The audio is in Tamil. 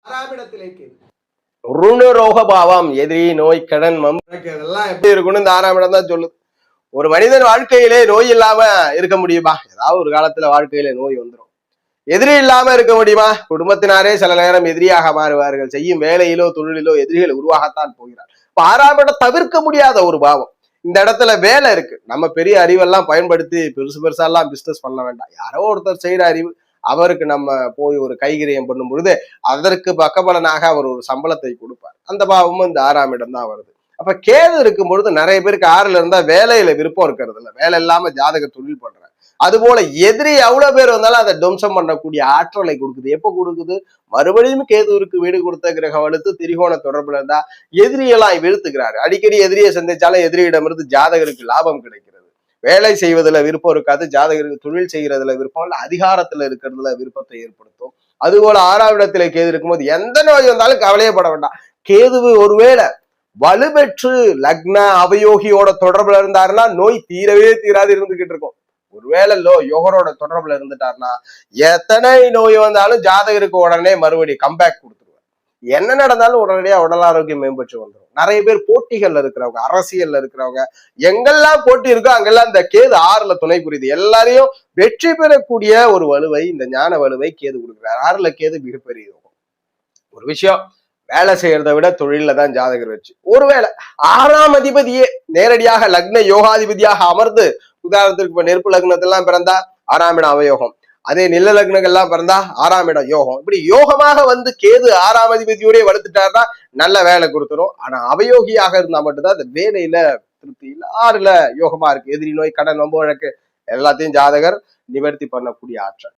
ஆறாம் இடத்திலே கேது. ருணரோக பாவம், எதிரி, நோய், கடன், இதெல்லாம் எப்படி இருக்குன்னு இந்த 6ஆம் இடம் தான் சொல்லுது. ஒரு மனிதன் வாழ்க்கையிலே நோய் இல்லாம இருக்க முடியுமா? ஏதாவது ஒரு காலத்துல வாழ்க்கையில நோய் வந்துடும். எதிரி இல்லாம இருக்க முடியுமா? குடும்பத்தினாரே சில நேரம் எதிரியாக மாறுவார்கள். செய்யும் வேலையிலோ தொழிலிலோ எதிரிகள் உருவாகத்தான் போகிறார். இப்ப 6ஆம் இடம் தவிர்க்க முடியாத ஒரு பாவம். இந்த இடத்துல வேலை இருக்கு. நம்ம பெரிய அறிவெல்லாம் பயன்படுத்தி பெருசா எல்லாம் பிசினஸ் பண்ண வேண்டாம். யாரோ ஒருத்தர் செய்யற அறிவு, அவருக்கு நம்ம போய் ஒரு கைகிரியம் பண்ணும் பொழுது அதற்கு பக்கபலனாக அவர் ஒரு சம்பளத்தை கொடுப்பார். அந்த பாவமும் இந்த 6ஆம் இடம் தான் வருது. அப்ப கேது இருக்கும் பொழுது நிறைய பேருக்கு 6ல இருந்தா வேலையில விருப்பம் இருக்கிறது இல்லை, வேலை இல்லாம ஜாதக தொழில் பண்றாங்க. அது போல எதிரி எவ்வளவு பேர் வந்தாலும் அதை துவம்சம் பண்ணக்கூடிய ஆற்றலை கொடுக்குது. எப்ப கொடுக்குது? மறுபடியும் கேதுவிற்கு வீடு கொடுத்த கிரகம் வலுத்து திரிகோண தொடர்புல இருந்தா எதிரியெல்லாம் வீழ்த்துக்கிறாரு. அடிக்கடி எதிரியை சந்திச்சாலும் எதிரியிடமிருந்து ஜாதகருக்கு லாபம் கிடைக்கிறது. வேலை செய்வதில் விருப்பம் இருக்காது, ஜாதகருக்கு தொழில் செய்யறதுல விருப்பம் இல்லை, அதிகாரத்துல இருக்கிறதுல விருப்பத்தை ஏற்படுத்தும். அதுபோல 6ஆம் இடத்துல கேது இருக்கும்போது எந்த நோய் வந்தாலும் கவலையப்பட வேண்டாம். கேதுவு ஒருவேளை வலுப்பெற்று லக்ன அவயோகியோட தொடர்புல இருந்தாருன்னா நோய் தீரவே தீராது இருந்துகிட்டு இருக்கும். ஒருவேளை யோகரோட தொடர்புல இருந்துட்டாருன்னா எத்தனை நோய் வந்தாலும் ஜாதகருக்கு உடனே மறுபடி கம்பேக் கொடுத்துருவார். என்ன நடந்தாலும் உடனடியா உடல் ஆரோக்கியம் மேம்பட்டு வந்துடும். நிறைய பேர் போட்டிகள்ல இருக்கிறவங்க, அரசியல்ல இருக்கிறவங்க, எங்கெல்லாம் போட்டி இருக்கோ அங்கெல்லாம் இந்த கேது 6ல துணை புரியுது. எல்லாரையும் வெற்றி பெறக்கூடிய ஒரு வலுவை, இந்த ஞான வலுவை கேது கொடுக்குறாரு. 6ல கேது மிகப்பெரிய யோகம். ஒரு விஷயம், வேலை செய்யறதை விட தொழில தான் ஜாதகர் வச்சு, ஒருவேளை 6ஆம் அதிபதியே நேரடியாக லக்ன யோகாதிபதியாக அமர்ந்து, உதாரணத்திற்கு இப்ப நெருப்பு லக்னத்தெல்லாம் பிறந்தா 6ஆம் இடம் அவயோகம், அதே நில லக்னங்கள்லாம் பிறந்தா 6ஆம் இடம் யோகம். இப்படி யோகமாக வந்து கேது 6ஆம் அதிபதியோடய வளர்த்துட்டாருன்னா நல்ல வேலை கொடுத்துரும். ஆனா அவயோகியாக இருந்தா மட்டும்தான் அந்த வேலையில திருப்தி இல்லை. 6ல யோகமா இருக்கு. எதிரி, நோய், கடன், வம்பு வழக்கு எல்லாத்தையும் ஜாதகர் நிவர்த்தி பண்ணக்கூடிய ஆற்றல்.